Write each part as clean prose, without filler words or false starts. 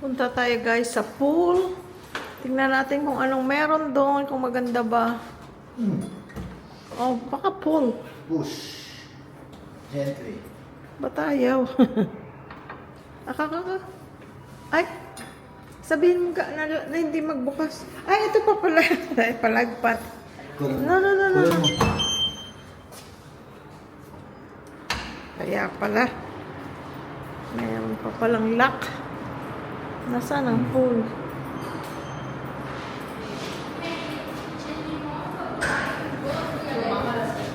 Punta tayo guys sa pool. Tingnan natin kung anong meron doon, kung maganda ba. Oh, baka pool. Push. Gently. Ba't ayaw? Akakaka. Ay! Sabihin mo ka na hindi magbukas. Ay, ito pa pala. Ay, palagpat. No. Kaya pala. Mayroon pa palang lock. Nasaan ang pool?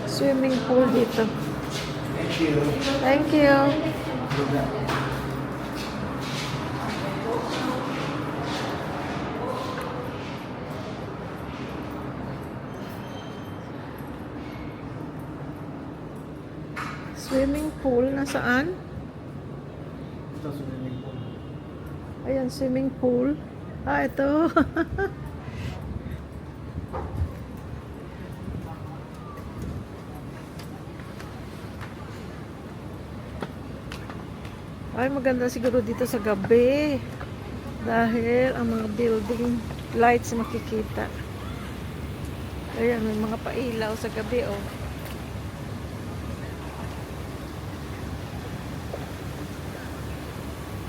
Swimming pool dito. Thank you. Thank you. Swimming pool, nasaan? Ito swimming pool. Ayan, swimming pool. Ah, ito. Ay, maganda siguro dito sa gabi. Dahil ang mga building lights makikita. Ayan, may mga pailaw sa gabi, oh.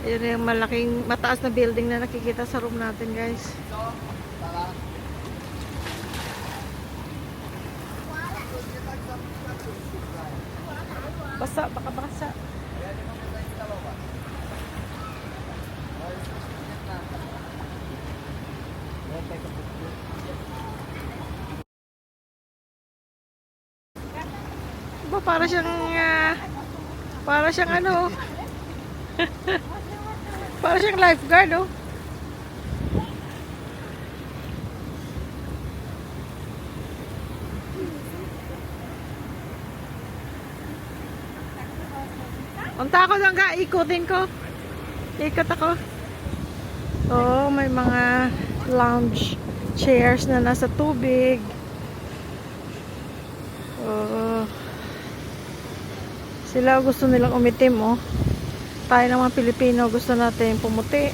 Ayan yung malaking, mataas na building na nakikita sa room natin, guys. Basa, baka basa. Ba, para siyang ano, para siyang lifeguard, oh. Punta ako lang ka, ikutin ko. Ikot ako. Oh, may mga lounge chairs na nasa tubig. Oh. Sila gusto nilang umitim, oh. Tayo ng mga Pilipino gusto natin pumuti.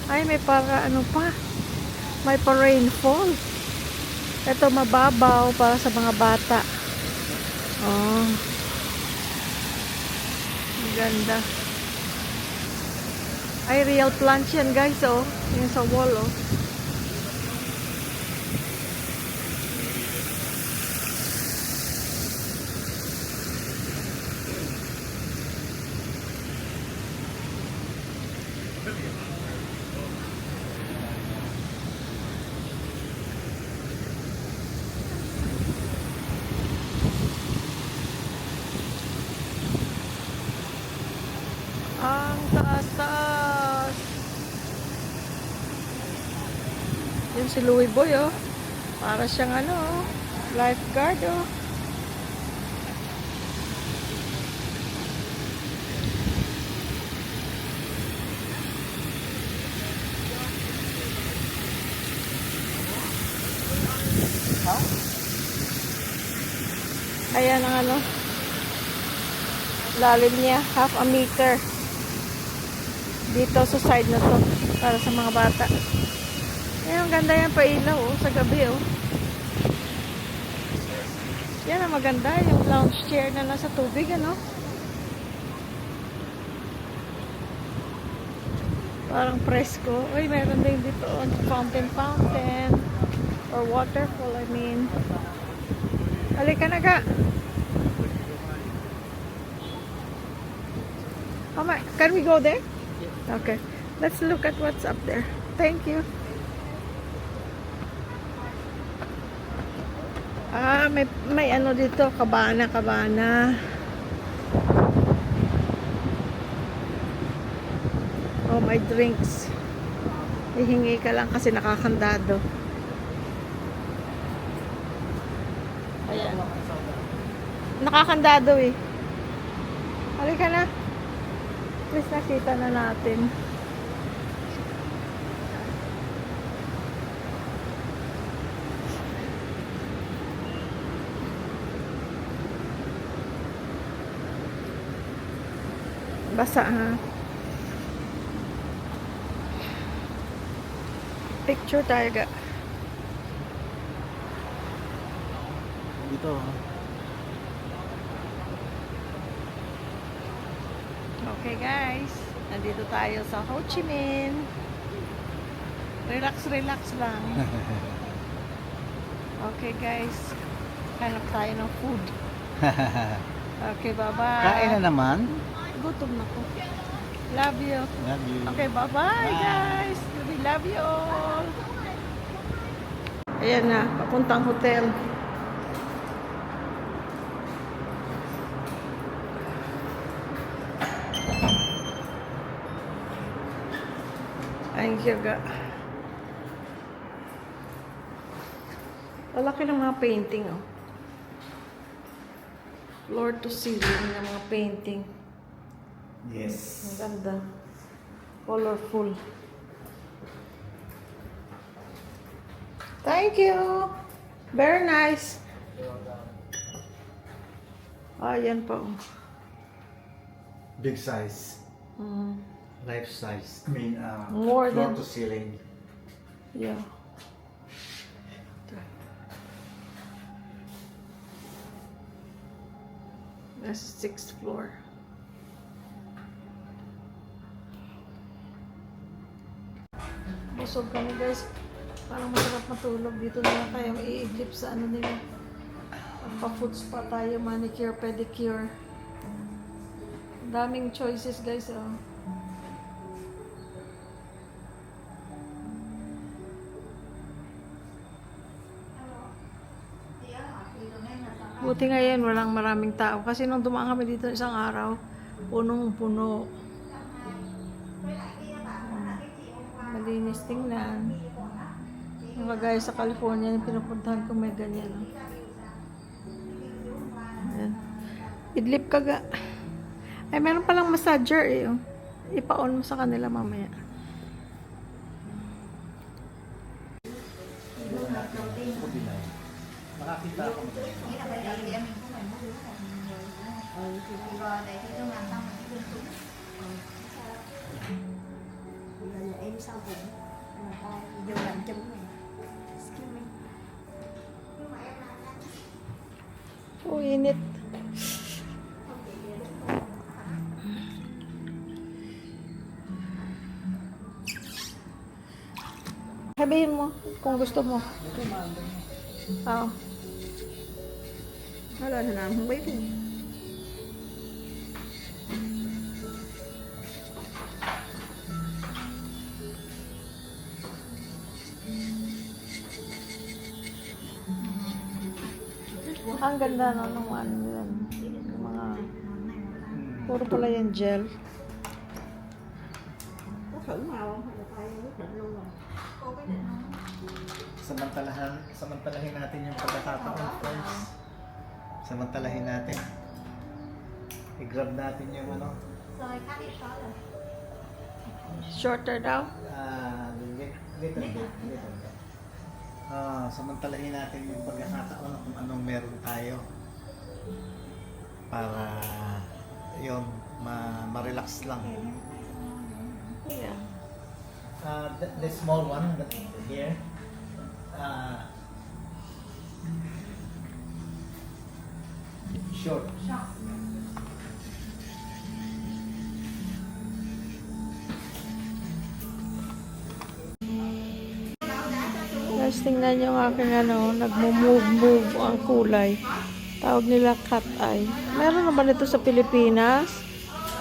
Ay, may para ano pa. May pa rainfall. Ito mababaw para sa mga bata. Oh. Ganda. Ay, real plants yan, guys, oh. Yung sa wall, oh. Ang taas-taas. Yun si Louie Boy, oh. Para siyang ano, oh. Lifeguard, oh. Ayan ang ano. Lalim niya, half a meter. Dito sa side na to. Para sa mga bata. Ayan, ang ganda yan pailaw, oh. Sa gabi, oh. Yan ang maganda. Yung lounge chair na nasa tubig, ano. Parang presko. Uy, meron din dito, oh. Fountain. Or waterfall, I mean. Halika na ka. Can we go there? Okay. Let's look at what's up there. Thank you. Ah, may ano dito, kabana. Oh, may drinks. Hihingi ka lang kasi nakakandado. Ayan. Nakakandado, eh. Halika na. Please, nakita na natin. Basa, ha? Picture tayo ga. Dito. Okay guys, nandito tayo sa Ho Chi Minh. Relax, relax lang. Okay guys, hanap tayo ng food. Okay, bye-bye. Kain na naman. Gutom na ko. Love you. Love you. Okay, bye-bye Bye. guys. We love you all. Ayan na, papuntang hotel. Ay, yaga. Lalaki ng mga painting, oh. Floor to ceiling ng mga painting. Yes. Ang ganda. Colorful. Thank you. Very nice. Ah, yan pa, oh. Big size. Mm. Life size. I mean, More floor than- to ceiling. Yeah. That's the 6th floor. Busog kami guys. Parang masarap matulog. Dito na lang tayo iidlip sa ano nila. Pa-food spa tayo. Manicure, pedicure. Daming choices guys. Oh. Buti ngayon walang maraming tao. Kasi nung dumaan kami dito isang araw, punong-puno. Malinis tingnan. Yung kagaya sa California, yung pinupuntahan ko may ganyan. Ayan. Idlip ka ga. Ay, meron palang massager eh. Oh. Ipa-on mo sa kanila mamaya. Makakita ako. Em sau cũng là tay vô làm chung này. Excuse me. Oh, init. Sabihin mo kung gusto mo. Oo. Wala na naman. Wait. Ang ganda no, nung ano yan. Yung mga, puro pala yan gel. Có thử màu không? Hay là tay quyết định luôn rồi. Cô quyết định không? Samantalahin natin yung pagkakataon, friends. Samantalahin natin. I-grab natin yung ano. Rồi cắt đi xóa rồi. Shorter daw. Little bit. Samantalahin natin yung pagkakataon kung anong meron tayo. Para yun, ma-relax lang. Yeah. The small one that here. Short. Guys, tingnan nyo ang aking ano, nagmo-move ang kulay. Tawag nila cat eye. Meron na ba nito sa Pilipinas?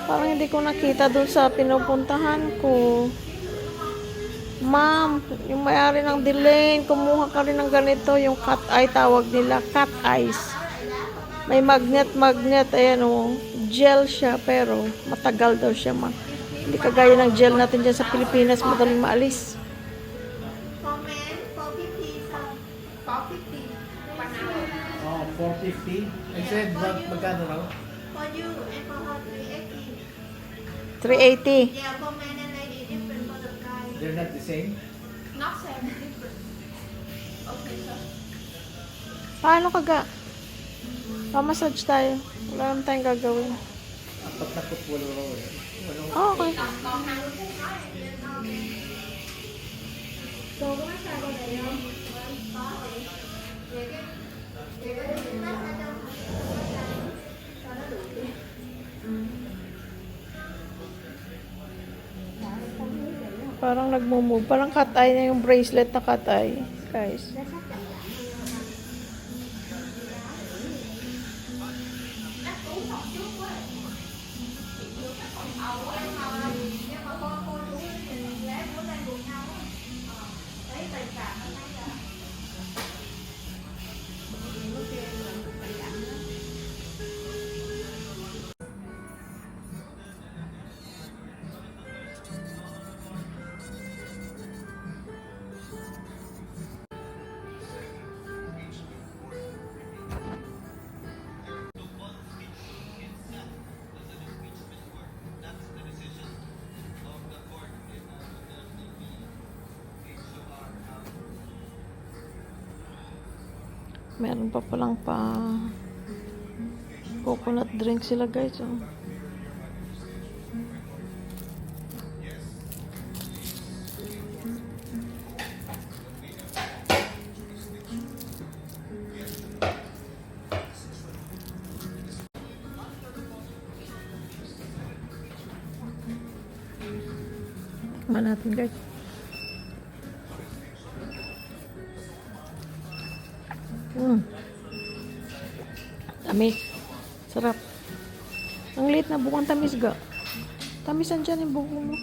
Parang hindi ko nakita doon sa pinupuntahan ko. Ma'am, yung may-ari ng Delane, kumuha ka rin ng ganito, yung cat eye tawag nila, cat eyes. May magnet, ayan o, gel siya, pero matagal daw siya, hindi kagaya ng gel natin dyan sa Pilipinas, madaling maalis. For men, 450 some. 450 1 hour. Oh, 450. I said, magkano raw? For you and for her 380. 380. Yeah, for men and lady different for the guy. They're not the same? Not same, different. Okay, sir. Paano kaga? Pa-massage tayo. Wala naman tayong gagawin. 48 raw eh. Oh, okay. Còn hàng của cô nói em lên So, Parang nagmumove. Parang cat eye na yung bracelet na cat eye. Guys. Meron pa palang coconut drink sila guys. Oh. Tikman natin guys. Tamis. Sarap. Ang liit na bukong tamis ga. Tamisan dyan yung buko mo.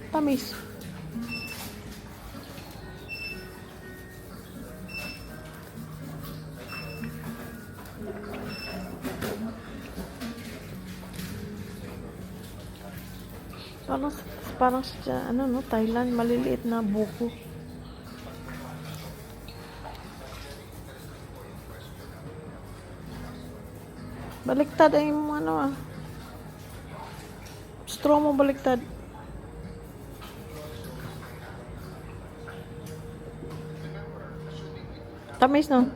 Tamis. Parang sa ano no, Thailand, maliliit na buko. Baliktad ay yung ano ah. Straw mo baliktad. Tamis no?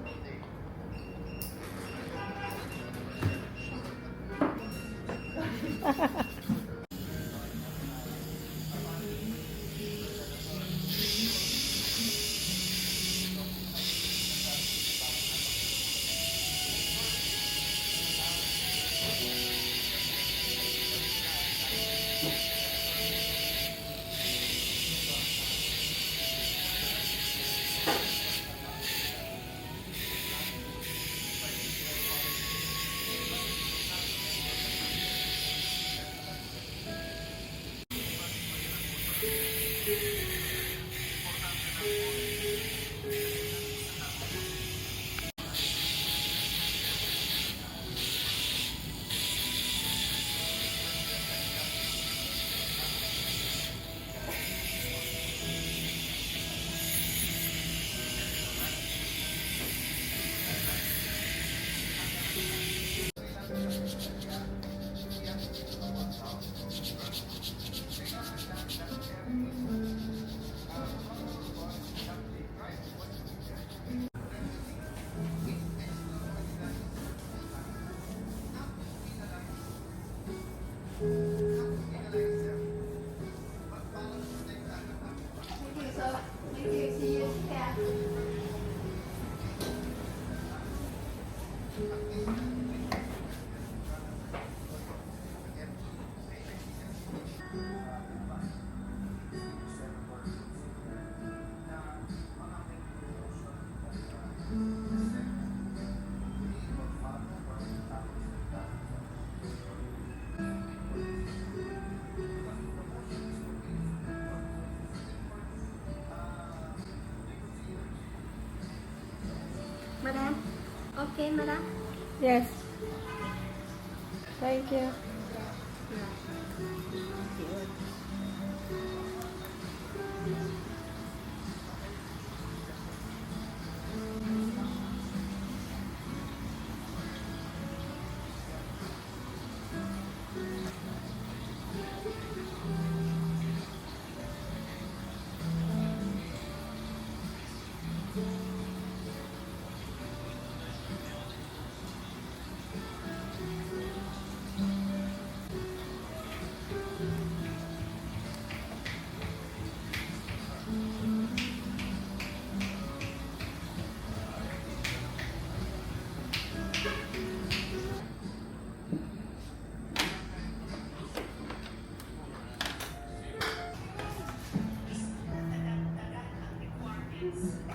Madam? Okay, madam? Yes. Thank you. Yes.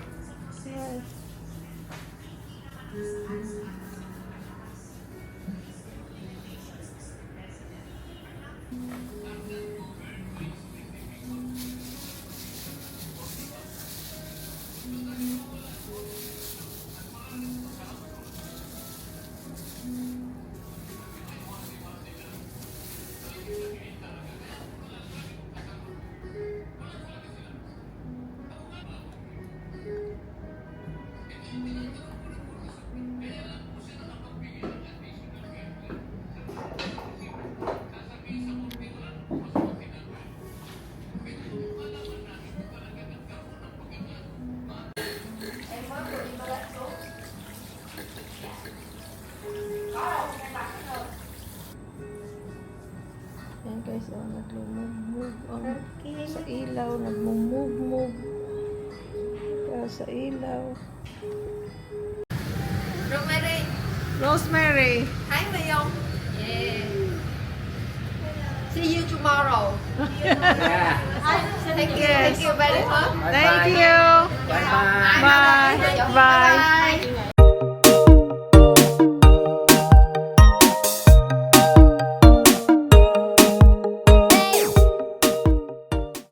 Yan guys, oh, nagmumove ang sa ilaw, nagmumove sa ilaw. Rosemary. Rosemary. Hi, Mayong. Yeah. See you tomorrow. Thank you. Yes. Thank you very much. Thank you. Bye-bye. Bye. Bye.